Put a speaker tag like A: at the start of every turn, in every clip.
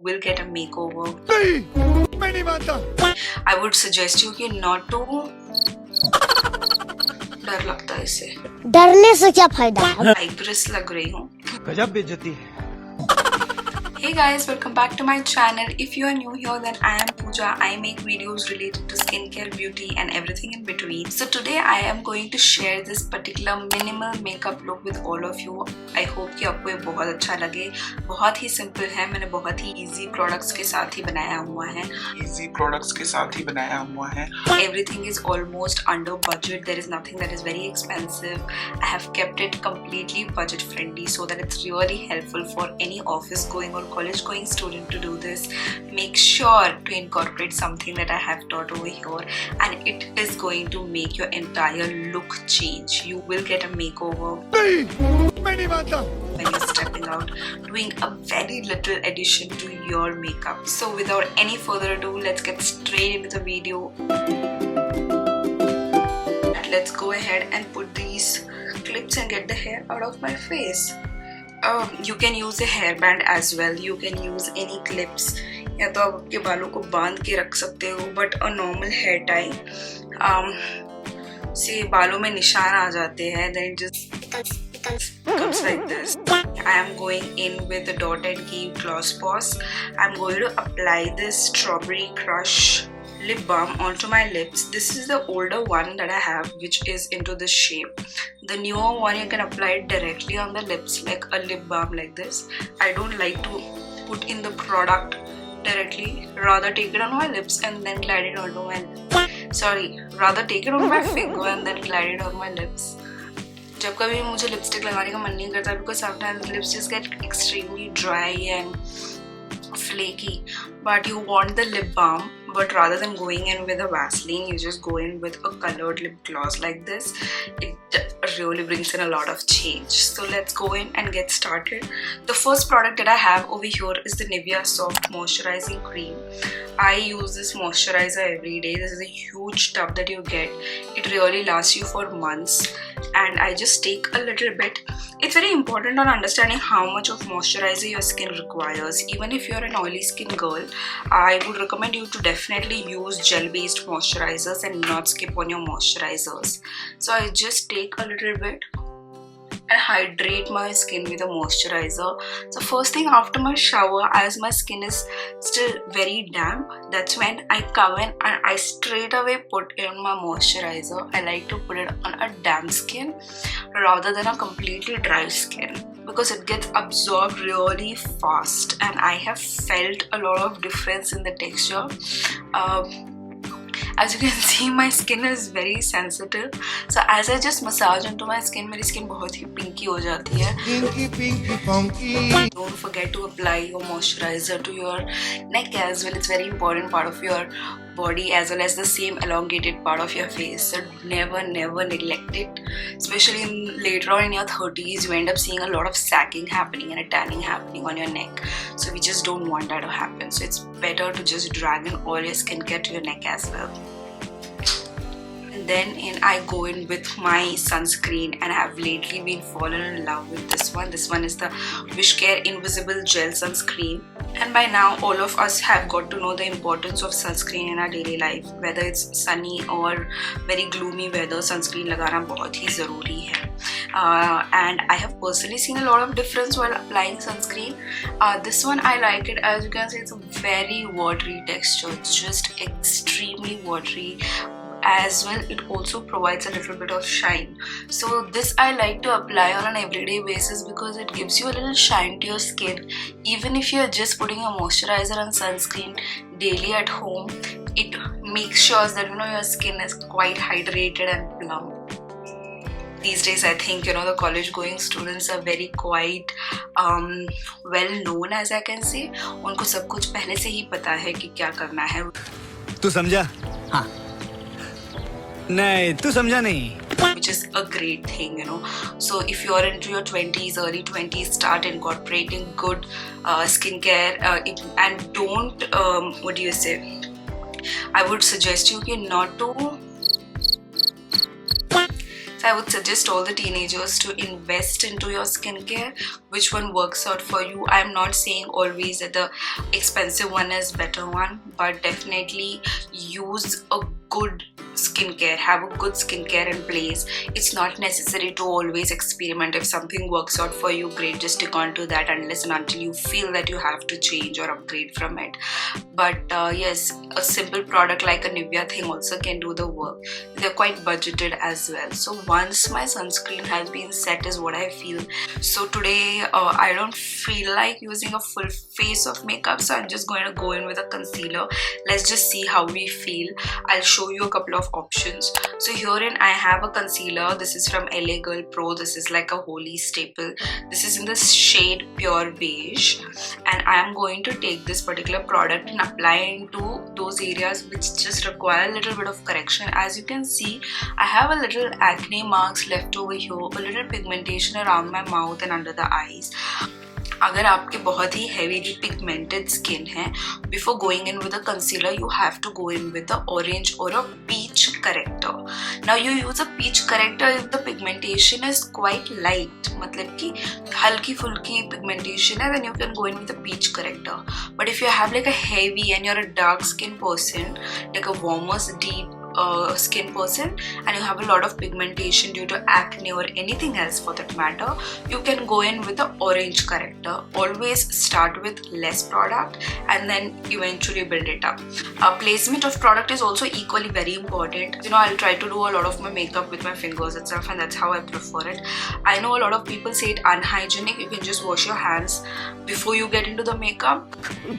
A: will get a makeover.
B: मैं नहीं मानता।
A: I would suggest you कि not to डर लगता है इससे।
C: डरने से क्या फायदा?
A: आइब्रिस लग रही हूँ।
B: गजब बेइज्जती है।
A: Hey guys, welcome back to my channel. If you are new here, then I am Pooja. I make videos related to skincare, beauty and everything in between. So today I am going to share this particular minimal makeup look with all of you. I hope कि आपको ये बहुत अच्छा लगे। बहुत ही simple है, मैंने बहुत ही easy products के साथ ही बनाया हुआ है। Everything is almost under budget. There is nothing that is very expensive. I have kept it completely budget friendly so that it's really helpful for any office going or college going student to do this. Make sure to incorporate something that I have taught over here, and it is going to make your entire look change. You will get a makeover when you're stepping out, doing a very little addition to your makeup. So without any further ado, let's get straight into the video. Let's go ahead and put these clips and get the hair out of my face. You can use a hairband as well. You can use any clips, या तो आप आपके बालों को बांध के रख सकते हो, but a normal hair tie से बालों में निशान आ जाते हैं, then it just comes like this. I am going in with the Dot and Key Gloss Boss. I'm going to apply this Strawberry Crush lip balm onto my lips. This is the older one that I have, which is into this shape. The newer one, you can apply it directly on the lips like a lip balm like this. I don't like to put in the product directly, rather take it on my lips and then glide it onto my rather take it on my finger and then glide it on my lips. जब कभी मुझे lipstick लगाने का मन नहीं करता, because sometimes lips just get extremely dry and flaky, but you want the lip balm. But rather than going in with a Vaseline, you just go in with a colored lip gloss like this. It really brings in a lot of change. So let's go in and get started. The first product that I have over here is the NIVEA Soft Moisturizing Cream. I use this moisturizer every day. This is a huge tub that you get. It really lasts you for months, and I just take a little bit. It's very important on understanding how much of moisturizer your skin requires. Even if you're an oily skin girl, I would recommend you to definitely use gel-based moisturizers and not skip on your moisturizers. So I just take a little bit and hydrate my skin with a moisturizer. So first thing after my shower, as my skin is still very damp, that's when I come in and I straight away put in my moisturizer. I like to put it on a damp skin rather than a completely dry skin, because it gets absorbed really fast, and I have felt a lot of difference in the texture. As you can see, my skin is very sensitive, so as I just massage into my skin, मेरी skin बहुत ही pinky हो जाती है. Pinky. Don't forget to apply your moisturizer to your neck as well. It's very important part of your body as well as the same elongated part of your face. So never neglect it. Especially later on in your 30s, you end up seeing a lot of sagging happening and a tanning happening on your neck. So we just don't want that to happen. So it's better to just drag in all your skincare to your neck as well. Then I go in with my sunscreen, and I have lately been fallen in love with this one. This one is the Wishcare Invisible Gel Sunscreen. And by now all of us have got to know the importance of sunscreen in our daily life. Whether it's sunny or very gloomy weather, sunscreen लगाना बहुत ही ज़रूरी है. And I have personally seen a lot of difference while applying sunscreen. This one I like it. As you can see, it's a very watery texture. It's just extremely watery. As well, it also provides a little bit of shine. So this I like to apply on an everyday basis because it gives you a little shine to your skin. Even if you're just putting a moisturizer and sunscreen daily at home, it makes sure that your skin is quite hydrated and plump. These days, I think the college going students are very quite well known, as I can say. उनको सब कुछ पहले से ही पता है कि क्या करना है.
B: तू समझा? हाँ. नहीं, तू समझा नहीं.
A: Which is a great thing, So if you're into your 20s, early 20s, start incorporating good skincare and don't, I would suggest you not to So I would suggest all the teenagers to invest into your skincare. Which one works out for you? I'm not saying always that the expensive one is better one, but definitely use a good skincare, have a good skincare in place. It's not necessary to always experiment. If something works out for you, great, just stick on to that unless and until you feel that you have to change or upgrade from it. But yes, a simple product like a NIVEA thing also can do the work. They're quite budgeted as well. So once my sunscreen has been set is what I feel. So today I don't feel like using a full face of makeup, so I'm just going to go in with a concealer. Let's just see how we feel. I'll show you a couple of options. So herein I have a concealer. This is from LA Girl Pro. This is like a holy staple. This is in the shade Pure Beige, and I am going to take this particular product and apply into those areas which just require a little bit of correction. As you can see, I have a little acne marks left over here, a little pigmentation around my mouth and under the eyes. अगर आपके बहुत ही heavily pigmented skin है, before going in with a concealer, you have to go in with a orange or a peach corrector. Now you use a peach corrector if the pigmentation is quite light, मतलब कि हल्की फुल्की pigmentation है, then you can go in with a peach corrector. But if you have like a heavy and you're a dark skin person, like a warmer, deep skin person, and you have a lot of pigmentation due to acne or anything else for that matter, you can go in with the orange corrector. Always start with less product and then eventually build it up. Placement of product is also equally very important. You know, I'll try to do a lot of my makeup with my fingers itself, and that's how I prefer it. I know a lot of people say it unhygienic. You can just wash your hands before you get into the makeup.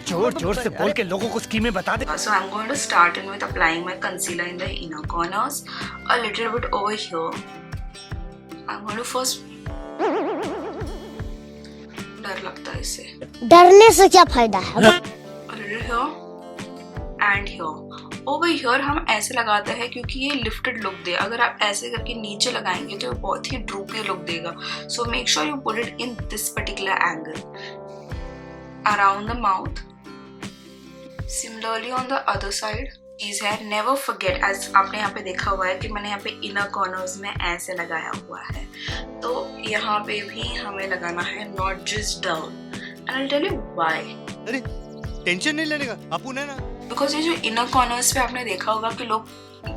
B: जोर से बोल के लोगों को स्कीमें बता दे.
A: So I'm going to start in with applying my concealer in the inner corners, a little bit over here. I'm going to first. डर लगता है इससे.
C: डरने से क्या फायदा है?
A: A little here and here. Over here हम ऐसे लगाते हैं क्योंकि ये lifted look दे. अगर आप ऐसे करके नीचे लगाएंगे तो बहुत ही droopy look देगा. So make sure you put it in this particular angle. Around the mouth. Similarly on the other side. चीज है, never forget, as आपने यहाँ पे देखा हुआ है कि मैंने यहाँ पे inner corners में ऐसे लगाया हुआ है, तो यहाँ पे भी हमें लगाना है, not just down. And I'll tell you why.
B: अरे टेंशन नहीं लेने का, अपुन है ना. Because
A: ये जो inner corners पे आपने देखा होगा कि लोग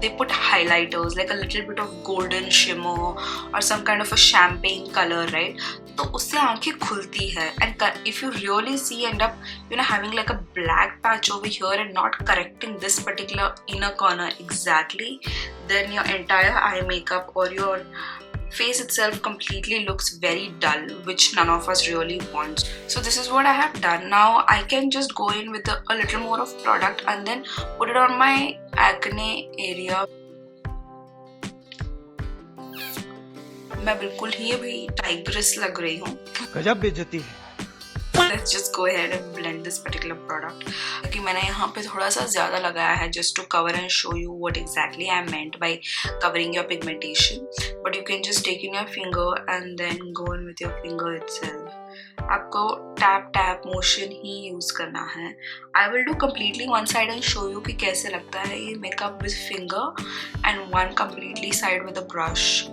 A: they put highlighters like a little bit of golden shimmer or some kind of a champagne color, right? तो उससे आंखें खुलती है, and if you really see end up having like a black patch over here and not correcting this particular inner corner exactly, then your entire eye makeup or your face itself completely looks very dull, which none of us really want. So this is what I have done. Now I can just go in with a little more of product and then put it on my acne area. मैं बिल्कुल ही अभी tigress लग रही हूँ.
B: गजब बेइज्जती है.
A: Let's just go ahead and blend this particular product. क्योंकि मैंने यहाँ पे थोड़ा सा ज़्यादा लगाया है just to cover and show you what exactly I meant by covering your pigmentation. But you can just take in your finger and then go in with your finger itself. आपको tap motion ही use करना है. I will do completely one side and show you कि कैसे लगता है ये makeup with finger and one completely side with a brush.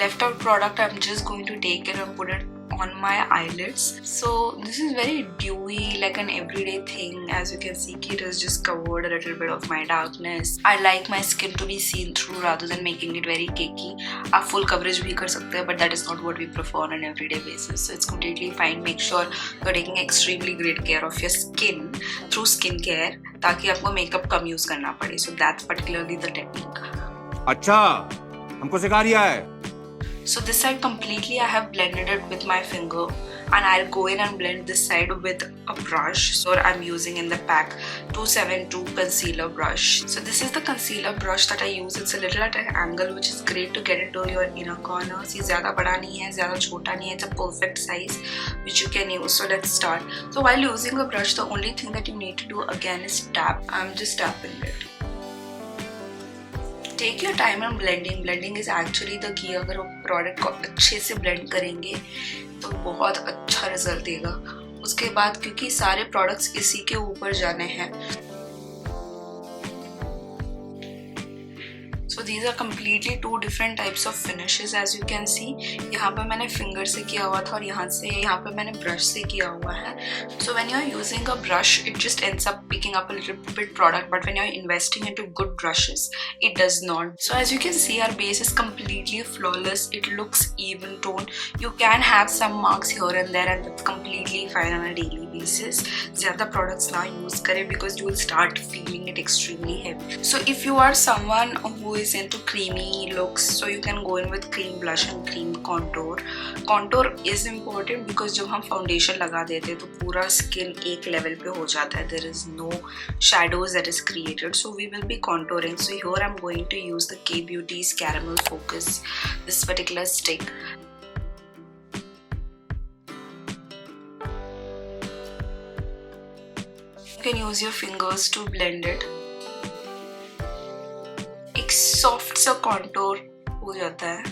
A: Left out product I'm just going to take it and put it on my eyelids. So this is very dewy, like an everyday thing. As you can see, it has just covered a little bit of my darkness. I like my skin to be seen through rather than making it very cakey. आप full coverage भी कर सकते हैं, but that is not what we prefer on an everyday basis. So it's completely fine. Make sure you're taking extremely great care of your skin through skincare, ताकि आपको makeup कम use करना पड़े. So that's particularly the technique.
D: अच्छा, हमको सिखा रिया है.
A: So this side completely I have blended it with my finger, and I'll go in and blend this side with a brush. So I'm using in the pack 272 concealer brush. So this is the concealer brush that I use. It's a little at an angle, which is great to get into your inner corners. ये ज़्यादा बड़ा नहीं है, ज़्यादा छोटा नहीं है. It's a perfect size which you can use. So let's start. So while using a brush, the only thing that you need to do again is tap. I'm just tapping it. Take your time on blending. Blending is actually the key. अगर वो product को अच्छे से blend करेंगे तो बहुत अच्छा result देगा. उसके बाद क्योंकि सारे products इसी के ऊपर जाने हैं, these are completely two different types of finishes as you can see. यहाँ पे मैंने finger से किया हुआ था और यहाँ पे मैंने brush से किया हुआ है. So when you're using a brush, it just ends up picking up a little bit product, but when you're investing into good brushes, it does not. So as you can see, our base is completely flawless. It looks even toned. You can have some marks here and there, and that's completely fine on a daily basis. ज़्यादा products ना use करें because you will start feeling it extremely heavy. So if you are someone who is into creamy looks, so you can go in with cream blush and cream contour. Contour is important because जब हम foundation लगा देते हैं तो पूरा skin एक level पे हो जाता है. There is no shadows that is created. So we will be contouring. So here I'm going to use the K Beauty's Caramel Focus, this particular stick. You can use your fingers to blend it. एक soft सा contour हो जाता है.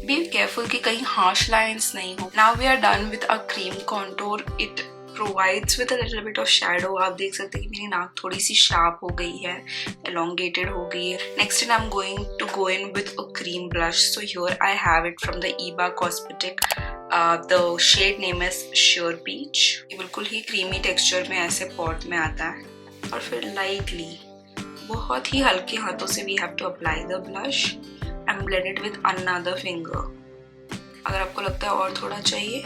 A: Be careful कि कहीं harsh lines नहीं हो. Now we are done with our cream contour. It provides with a little bit of shadow. आप देख सकते हैं कि मेरी नाक थोड़ी सी sharp हो गई है, elongated हो गई है. Next I'm going to go in with a cream blush. So here I have it from the EBA Cosmetic. The shade name is Sheer Peach. ये बिल्कुल ही creamy texture में ऐसे pot में आता है. और फिर lightly, बहुत ही हल्के हाथों से we have to apply the blush and blend it with another finger. अगर आपको लगता है और थोड़ा चाहिए,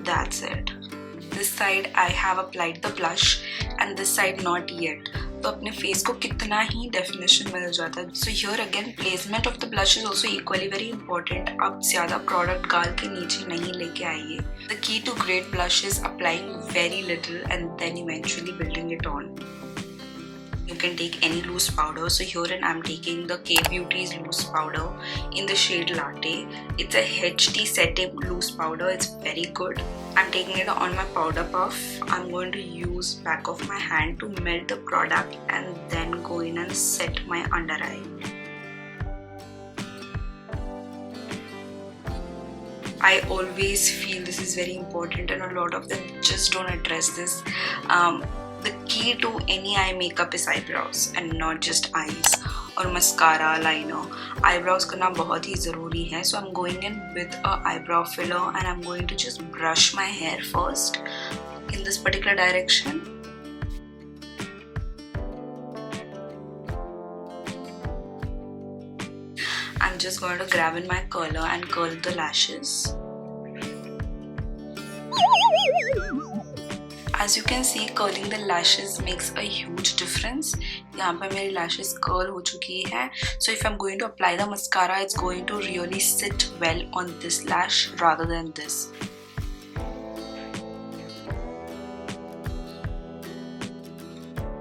A: that's it. This side I have applied the blush and this side not yet. तो अपने face को कितना ही definition मिल जाता है. So here again placement of the blush is also equally very important. आप ज़्यादा product गाल के नीचे नहीं लेके आइए. The key to great blush is applying very little and then eventually building it on. You can take any loose powder. So here I'm taking the K Beauty's loose powder in the shade Latte. It's a HT setting loose powder. It's very good. I'm taking it on my powder puff. I'm going to use back of my hand to melt the product and then go in and set my under eye. I always feel this is very important and a lot of them just don't address this. The key to any eye makeup is eyebrows and not just eyes or mascara, liner. Eyebrows करना बहुत ही ज़रूरी है. So I'm going in with a eyebrow filler and I'm going to just brush my hair first in this particular direction. I'm just going to grab in my curler and curl the lashes. As you can see, curling the lashes makes a huge difference. यहाँ पे मेरी lashes curl हो चुकी है. So if I'm going to apply the mascara, it's going to really sit well on this lash rather than this.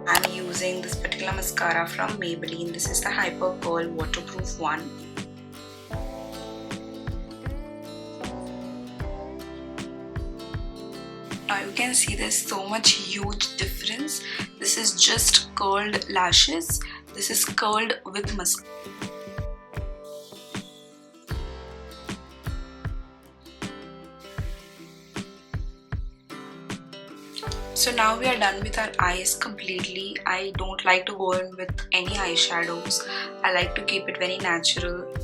A: I'm using this particular mascara from Maybelline. This is the Hyper Curl Waterproof one. Now you can see there's so much huge difference. This is just curled lashes. This is curled with mascara. So now we are done with our eyes completely. I don't like to go in with any eyeshadows. I like to keep it very natural.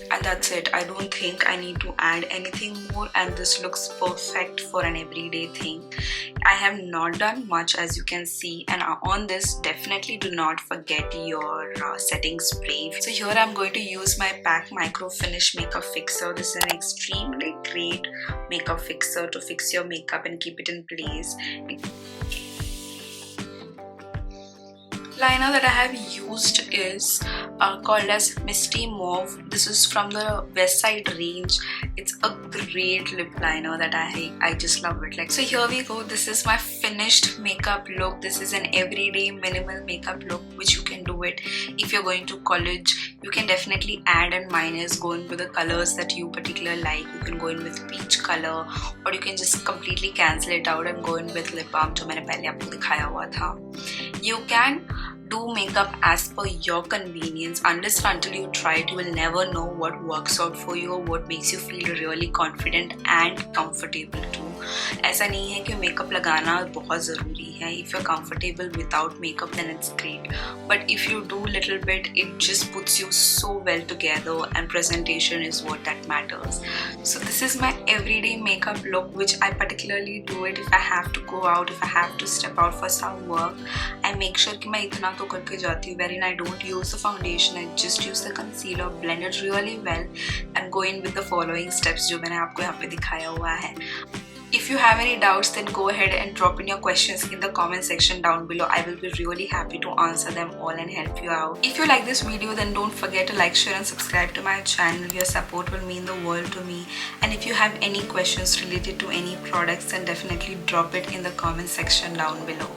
A: And that's it. I don't think I need to add anything more, and this looks perfect for an everyday thing. I have not done much, as you can see, and on this definitely do not forget your setting spray. So here I'm going to use my PAC Micro Finish Makeup Fixer. This is an extremely great makeup fixer to fix your makeup and keep it in place. Liner that I have used is called as Misty Mauve. This is from the West Side range. It's a great lip liner that I just love it. Like, so here we go. This is my finished makeup look. This is an everyday minimal makeup look, which you can do it if you're going to college. You can definitely add and minus, go in with the colors that you particularly like. You can go in with peach color, or you can just completely cancel it out and go in with lip balm, जो मैंने पहले आपको दिखाया हुआ था. You can do makeup as per your convenience. Unless and until you try it, you will never know what works out for you or what makes you feel really confident and comfortable too. ऐसा नहीं है कि makeup लगाना बहुत ज़रूरी है. If you're comfortable without makeup, then it's great. But if you do little bit, it just puts you so well together, and presentation is what that matters. So this is my everyday makeup look, which I particularly do it if I have to go out, if I have to step out for some work. I make sure कि मैं इतना तो करके जाती हूँ, wherein I don't use the foundation, I just use the concealer, blend it really well, and go in with the following steps जो मैंने आपको यहाँ पे दिखाया हुआ है. If you have any doubts, then go ahead and drop in your questions in the comment section down below. I will be really happy to answer them all and help you out. If you like this video, then don't forget to like, share and subscribe to my channel. Your support will mean the world to me. And if you have any questions related to any products, then definitely drop it in the comment section down below.